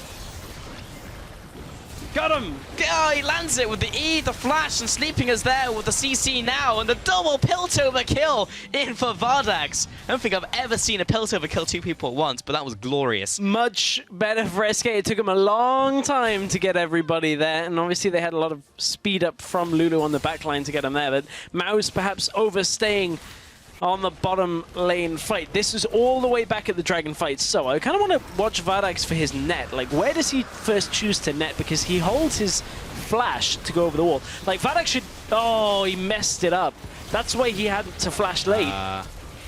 Got him! Oh, he lands it with the E, the flash, and Sleeping is there with the CC now, and the double Piltover kill in for Vardags. I don't think I've ever seen a Piltover kill 2 people at once, but that was glorious. Much better for SK. It took them a long time to get everybody there, and obviously they had a lot of speed up from Lulu on the backline to get them there, but Mouse perhaps overstaying on the bottom lane fight. This is all the way back at the Dragon fight, so I kind of want to watch Vardags for his net. Like, where does he first choose to net? Because he holds his flash to go over the wall. Like, Vardags should... Oh, he messed it up. That's why he had to flash late.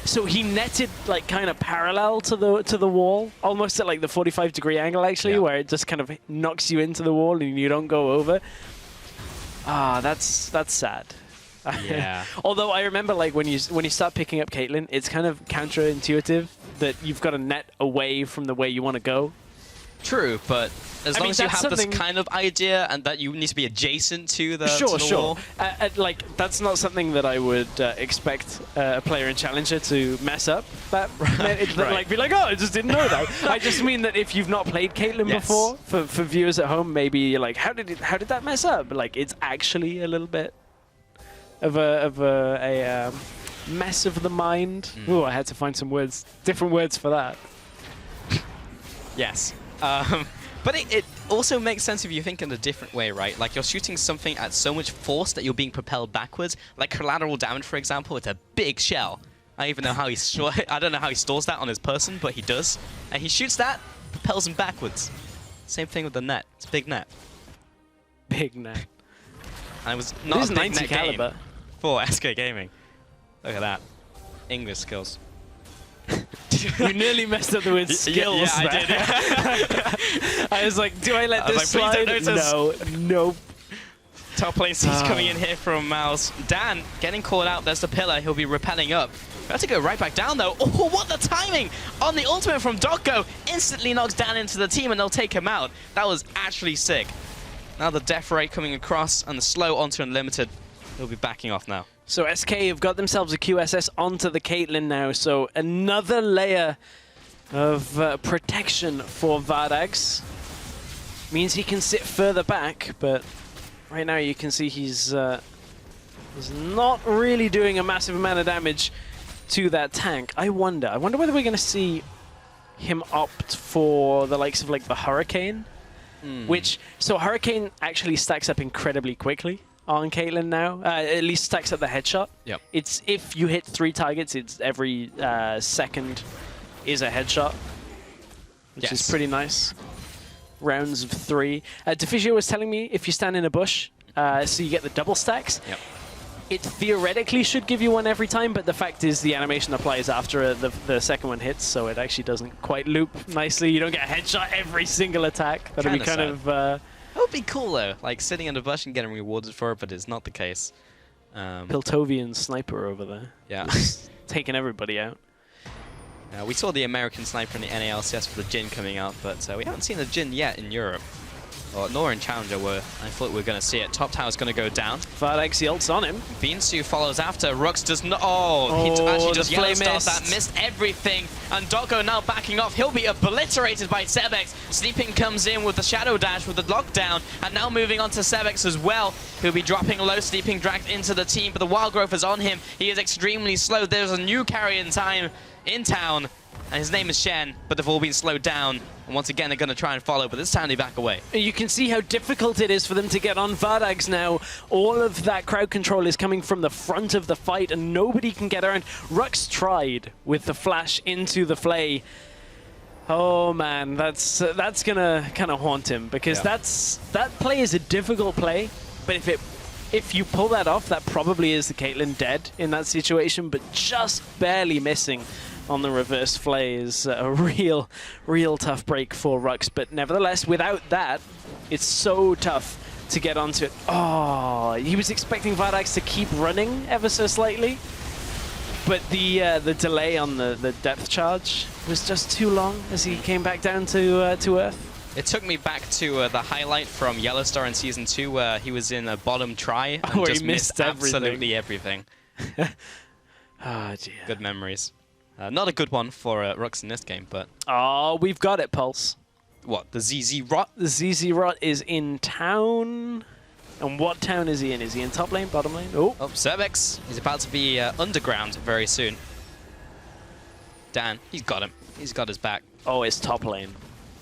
So he netted like kind of parallel to the wall, almost at like the 45-degree angle actually, where it just kind of knocks you into the wall and you don't go over. That's sad. Yeah. Although I remember like when you start picking up Caitlyn, it's kind of counterintuitive that you've got to net away from the way you want to go. True, but as long as you have this kind of idea and that you need to be adjacent to the, wall. Like, that's not something that I would expect a player in Challenger to mess up. That like be like, oh, I just didn't know that. I just mean that if you've not played Caitlyn before, for viewers at home, maybe you're like, how did that mess up? Like, it's actually a little bit of a mess of the mind. Ooh, I had to find some words, different words for that. Yes. But it also makes sense if you think in a different way, right? Like, you're shooting something at so much force that you're being propelled backwards. Like collateral damage, for example, it's a big shell. I don't even know how I don't know how he stores that on his person, but he does. And he shoots that, propels him backwards. Same thing with the net. It's a big net. Big net. And it was not a big 90 net caliber game for SK Gaming. Look at that. English skills. You nearly messed up the word skills. Yeah, I did. I was like, do I let this slide? No, nope. Top lane C's coming in here from Mouse. Dan getting caught out. There's the pillar. He'll be rappelling up. We have to go right back down, though. Oh, what the timing on the ultimate from Doggo. Instantly knocks Dan into the team, and they'll take him out. That was actually sick. Now the death rate coming across, and the slow onto Unlimited. He'll be backing off now. So SK have got themselves a QSS onto the Caitlyn now, so another layer of protection for Vardags. Means he can sit further back, but right now you can see he's not really doing a massive amount of damage to that tank. I wonder whether we're going to see him opt for the likes of like the Hurricane, so Hurricane actually stacks up incredibly quickly on Caitlyn now, at least stacks up the headshot. Yep. It's if you hit 3 targets, it's every second is a headshot, which is pretty nice. Rounds of 3. Defigio was telling me if you stand in a bush, so you get the double stacks. Yep. It theoretically should give you one every time, but the fact is the animation applies after the second one hits, so it actually doesn't quite loop nicely. You don't get a headshot every single attack. That'll be kind of... That would be cool, though. Like, sitting in a bush and getting rewarded for it, but it's not the case. Piltovian sniper over there. Yeah. Just taking everybody out. We saw the American sniper in the NALCS for the Jhin coming out, but we haven't seen the Jhin yet in Europe. Or nor in Challenger, where I thought we were going to see it. Top tower's going to go down. Vardags, the ult's on him. Beansu follows after. Rux does not... Oh, he actually just yellow stars that. Missed everything. And Doggo now backing off. He'll be obliterated by Sebex. Sleeping comes in with the Shadow Dash with the lockdown. And now moving on to Sebex as well. He'll be dropping low. Sleeping dragged into the team. But the Wild Growth is on him. He is extremely slow. There's a new carry in time in town. And his name is Shen, but they've all been slowed down. And once again, they're going to try and follow, but this time they back away. You can see how difficult it is for them to get on Vardags now. All of that crowd control is coming from the front of the fight, and nobody can get around. Rux tried with the flash into the Flay. Oh man, that's gonna kind of haunt him, because that play is a difficult play. But if you pull that off, that probably is the Caitlyn dead in that situation, but just barely missing on the reverse Flay is a real tough break for Rux. But nevertheless, without that, it's so tough to get onto it. Oh, he was expecting Vardags to keep running ever so slightly, but the delay on the depth charge was just too long as he came back down to Earth. It took me back to the highlight from Yellowstar in Season 2 where he was in a bottom try and just missed absolutely everything. Oh, dear. Good memories. Not a good one for Rux in this game, but... Oh, we've got it, Pulse. What, the ZZ Rot? The ZZ Rot is in town. And what town is he in? Is he in top lane, bottom lane? Oh, Sebex. He's about to be underground very soon. Dan, he's got him. He's got his back. Oh, it's top lane.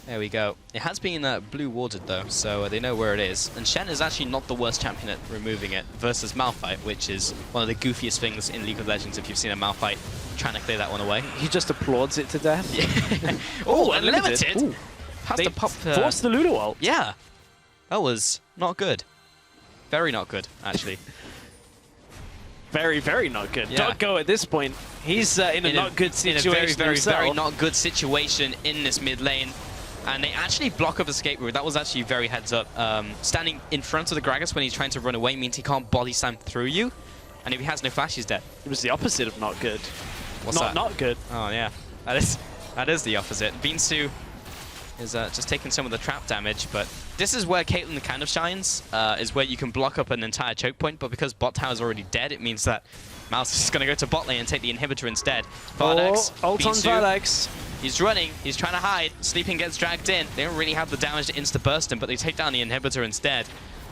There we go. It has been blue watered though, so they know where it is. And Shen is actually not the worst champion at removing it versus Malphite, which is one of the goofiest things in League of Legends if you've seen a Malphite trying to clear that one away. He just applauds it to death. Yeah. Oh, Unlimited! Ooh. Has to pop... force the Lulu ult. Yeah. That was not good. Very not good, actually. very, very not good. Yeah. Go at this point. He's in a not good situation. In a very, himself. very not good situation in this mid lane. And they actually block up escape route. That was actually very heads up. Standing in front of the Gragas when he's trying to run away means he can't body slam through you. And if he has no flash, he's dead. It was the opposite of not good. What's that? Not good. Oh, yeah. That is the opposite. Beansu is just taking some of the trap damage, but this is where Caitlyn kind of shines, is where you can block up an entire choke point, but because bot tower is already dead, it means that Mouse is going to go to bot lane and take the inhibitor instead. Vardax, ult on Vardax. He's running, he's trying to hide, Sleeping gets dragged in. They don't really have the damage to insta-burst him, but they take down the inhibitor instead.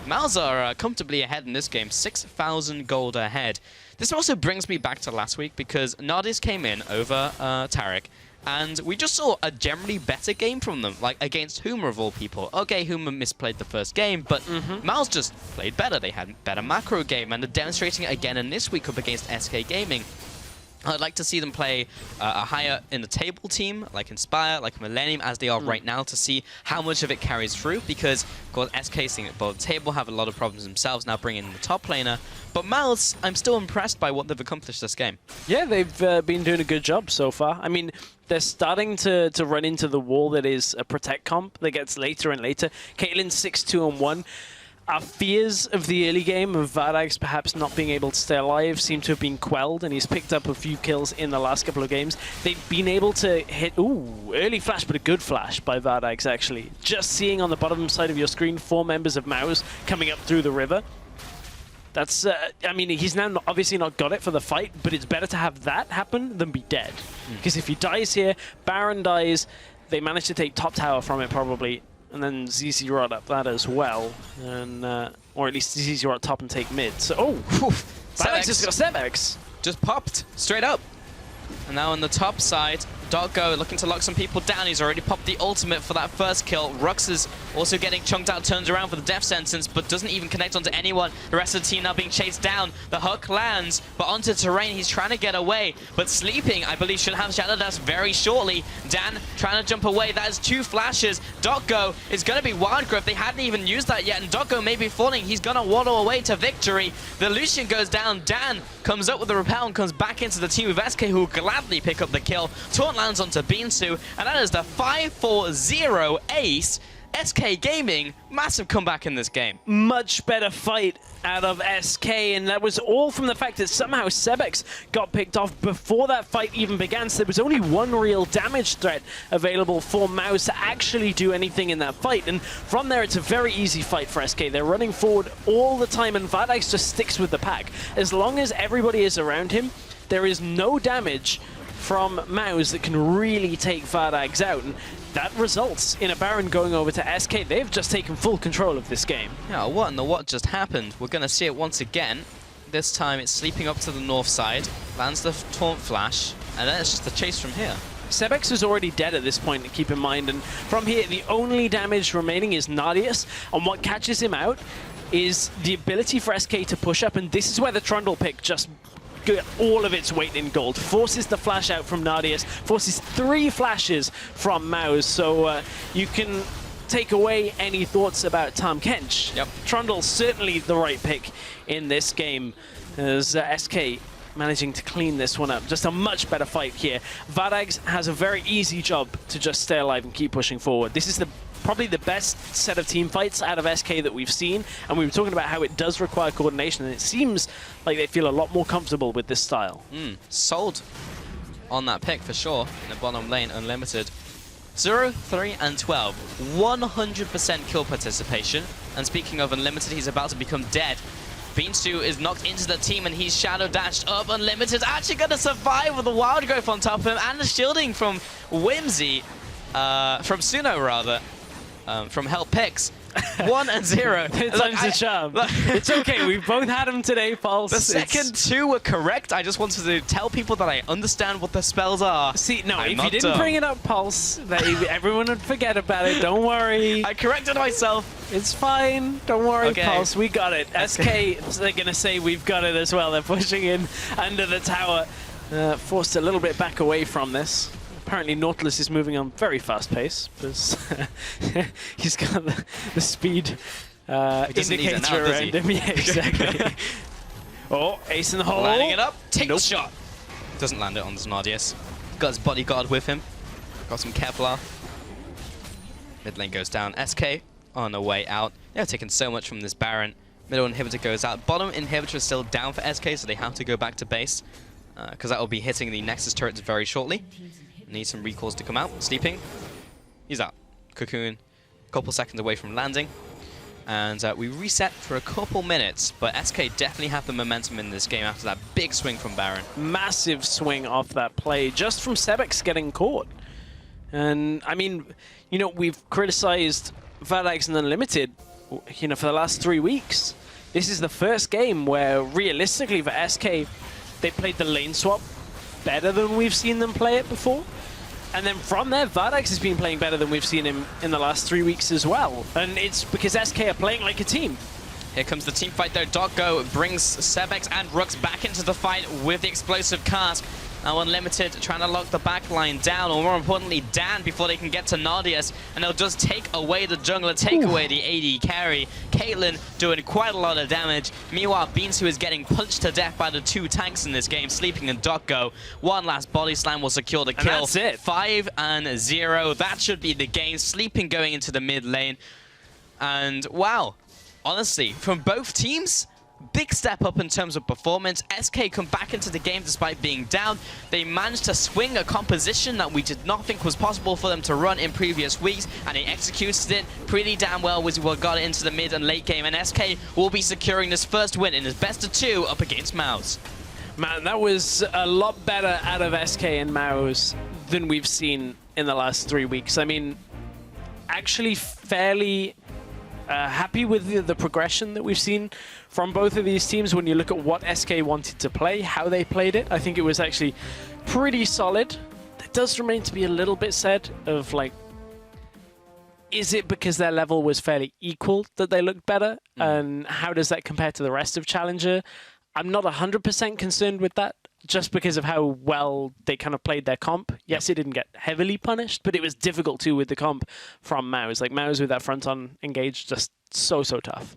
Mouse are comfortably ahead in this game, 6,000 gold ahead. This also brings me back to last week because Nardis came in over Taric, and we just saw a generally better game from them, like against Huma of all people. Okay, Huma misplayed the first game, but Mouse just played better. They had a better macro game, and they're demonstrating it again in this week up against SK Gaming. I'd like to see them play a higher in the table team, like Inspire, like Millennium, as they are right now, to see how much of it carries through, because, of course, SK sitting at both table have a lot of problems themselves now bringing in the top laner. But Mouse, I'm still impressed by what they've accomplished this game. Yeah, they've been doing a good job so far. I mean, they're starting to run into the wall that is a protect comp that gets later and later. Caitlyn 6-2-1. Our fears of the early game of Vardax perhaps not being able to stay alive seem to have been quelled, and he's picked up a few kills in the last couple of games. They've been able to hit, early flash, but a good flash by Vardax, actually. Just seeing on the bottom side of your screen 4 members of MOUs coming up through the river. That's, I mean, he's now obviously not got it for the fight, but it's better to have that happen than be dead. Because if he dies here, Baron dies, they manage to take top tower from it probably, and then ZZ Rod up that as well, and or at least ZZ Rod top and take mid. So, Vardax has got Sevex. Just popped straight up. And now on the top side, Go looking to lock some people down. He's already popped the ultimate for that first kill. Rux is also getting chunked out, turns around for the death sentence, but doesn't even connect onto anyone. The rest of the team now being chased down. The hook lands, but onto terrain. He's trying to get away, but Sleeping, I believe, should have Shadow Dash very shortly. Dan trying to jump away. That is 2 flashes. Go is going to be Wild Growth. They hadn't even used that yet, and Go may be falling. He's going to waddle away to victory. The Lucian goes down. Dan comes up with the repel and comes back into the team with SK, who will gladly pick up the kill. Taunt lands onto Beansu, and that is the 5-4-0 ace. SK Gaming, massive comeback in this game. Much better fight out of SK, and that was all from the fact that somehow Sebex got picked off before that fight even began, so there was only one real damage threat available for Mouse to actually do anything in that fight, and from there it's a very easy fight for SK. They're running forward all the time, and Vardax just sticks with the pack. As long as everybody is around him, there is no damage from Mouse that can really take Vardax out, and that results in a Baron going over to SK. They've just taken full control of this game. Yeah, what in the what just happened? We're going to see it once again. This time it's sleeping up to the north side, lands the taunt flash, and then it's just the chase from here. Sebex is already dead at this point, keep in mind, and from here the only damage remaining is Nardius, and what catches him out is the ability for SK to push up, and this is where the Trundle pick just all of its weight in gold. Forces the flash out from Nardius, forces 3 flashes from Mouse, so you can take away any thoughts about Tahm Kench. Yep. Trundle's certainly the right pick in this game, as SK managing to clean this one up. Just a much better fight here. Vardax has a very easy job to just stay alive and keep pushing forward. This is probably the best set of team fights out of SK that we've seen, and we were talking about how it does require coordination, and it seems like they feel a lot more comfortable with this style. Sold on that pick for sure in the bottom lane, Unlimited. 0, 3, and 12. 100% kill participation, and speaking of Unlimited, he's about to become dead. Beansu is knocked into the team, and he's shadow dashed up. Unlimited actually going to survive with the Wild Growth on top of him, and the shielding from Whimsy, from Suno rather. From Help Picks. 1 and 0. Time's a charm. It's okay, we've both had them today, Pulse. The second 2 were correct. I just wanted to tell people that I understand what the spells are. See, no, if you didn't bring it up, Pulse, everyone would forget about it. Don't worry. I corrected myself. It's fine. Don't worry, okay. Pulse. We got it. SK, they're going to say we've got it as well. They're pushing in under the tower. Forced a little bit back away from this. Apparently Nautilus is moving on very fast pace, because he's got the speed indicator around him. Yeah, exactly. Oh, ace in the hole. Lining it up. Take Nope. the shot. Doesn't land it on Znadius. Got his bodyguard with him. Got some Kevlar. Mid lane goes down. SK on the way out. They're taking so much from this Baron. Middle inhibitor goes out. Bottom inhibitor is still down for SK, so they have to go back to base. Because that will be hitting the Nexus turrets very shortly. Need some recalls to come out. Sleeping. He's out. Cocoon, a couple seconds away from landing. And we reset for a couple minutes, but SK definitely have the momentum in this game after that big swing from Baron. Massive swing off that play, just from Sebex getting caught. And, I mean, you know, we've criticized Vadax and Unlimited, you know, for the last 3 weeks. This is the first game where, realistically, for SK, they played the lane swap better than we've seen them play it before. And then from there, Vadax has been playing better than we've seen him in the last 3 weeks as well. And it's because SK are playing like a team. Here comes the team fight though. Doggo brings Sebex and Rooks back into the fight with the explosive cask. Now Unlimited trying to lock the back line down, or more importantly, Dan, before they can get to Nardius. And they'll just take away the jungler, take away the AD carry. Caitlyn doing quite a lot of damage. Meanwhile, Beans, who is getting punched to death by the 2 tanks in this game, Sleeping and Doggo. One last body slam will secure the kill. And that's it. 5-0. That should be the game. Sleeping going into the mid lane. And wow, honestly, from both teams, big step up in terms of performance. SK come back into the game despite being down. They managed to swing a composition that we did not think was possible for them to run in previous weeks, and they executed it pretty damn well as we got it into the mid and late game, and SK will be securing this first win in his best of 2 up against Mouse. Man, that was a lot better out of SK and Mouse than we've seen in the last 3 weeks. I mean, actually fairly happy with the progression that we've seen from both of these teams when you look at what SK wanted to play, how they played it. I think it was actually pretty solid. There does remain to be a little bit said of, like, is it because their level was fairly equal that they looked better? And how does that compare to the rest of Challenger? I'm not 100% concerned with that, just because of how well they kind of played their comp. Yes, it didn't get heavily punished, but it was difficult too with the comp from Mouse. Like, Mouse with that front-on engage, just so tough.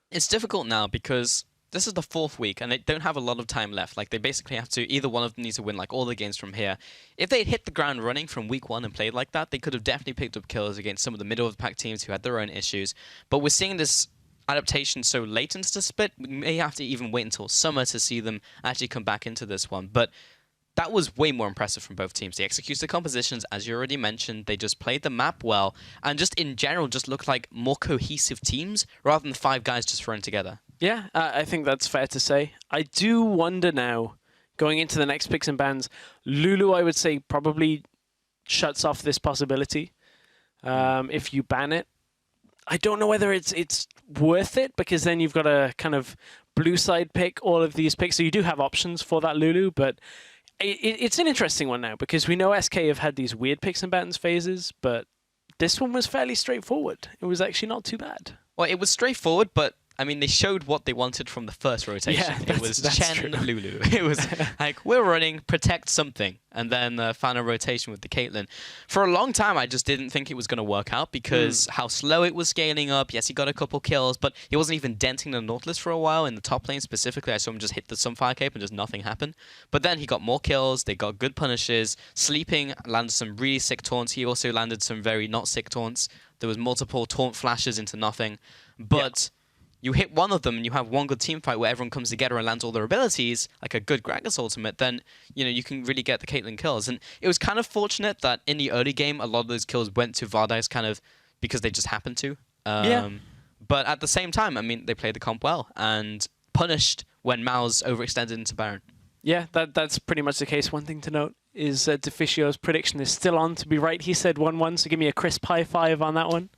It's difficult now because this is the 4th week and they don't have a lot of time left. Like, they basically have to, either one of them needs to win like all the games from here. If they hit the ground running from week 1 and played like that, they could have definitely picked up kills against some of the middle of the pack teams who had their own issues. But we're seeing this adaptation so late into the split, we may have to even wait until summer to see them actually come back into this one. But that was way more impressive from both teams. They executed the compositions, as you already mentioned. They just played the map well, and just in general just looked like more cohesive teams rather than 5 guys just thrown together. Yeah, I think that's fair to say. I do wonder now, going into the next picks and bans, Lulu, I would say, probably shuts off this possibility if you ban it. I don't know whether it's worth it, because then you've got to kind of blue side pick all of these picks. So you do have options for that Lulu, but it's an interesting one now, because we know SK have had these weird picks and bans phases, but this one was fairly straightforward. It was actually not too bad. Well, it was straightforward, but I mean, they showed what they wanted from the first rotation. Yeah, it was that's Chen, true. Lulu. It was like, we're running, protect something, and then final rotation with the Caitlyn. For a long time, I just didn't think it was going to work out because how slow it was scaling up. Yes, he got a couple kills, but he wasn't even denting the Nautilus for a while. In the top lane specifically, I saw him just hit the Sunfire Cape and just nothing happened. But then he got more kills, they got good punishes. Sleeping landed some really sick taunts. He also landed some very not sick taunts. There was multiple taunt flashes into nothing. But you hit one of them and you have one good team fight where everyone comes together and lands all their abilities, like a good Gragas ultimate, then you can really get the Caitlyn kills. And it was kind of fortunate that in the early game, a lot of those kills went to Vardyce kind of because they just happened to. But at the same time, I mean, they played the comp well and punished when Mouse overextended into Baron. Yeah, that's pretty much the case. One thing to note is Deficio's prediction is still on to be right. He said 1-1, so give me a crisp high 5 on that one.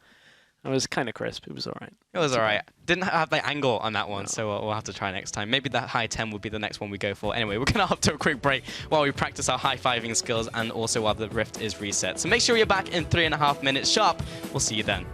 It was kind of crisp. It was all right. It was all right. Didn't have the angle on that one, so we'll have to try next time. Maybe that high 10 would be the next one we go for. Anyway, we're going to have to a quick break while we practice our high-fiving skills and also while the Rift is reset. So make sure you're back in 3.5 minutes sharp. We'll see you then.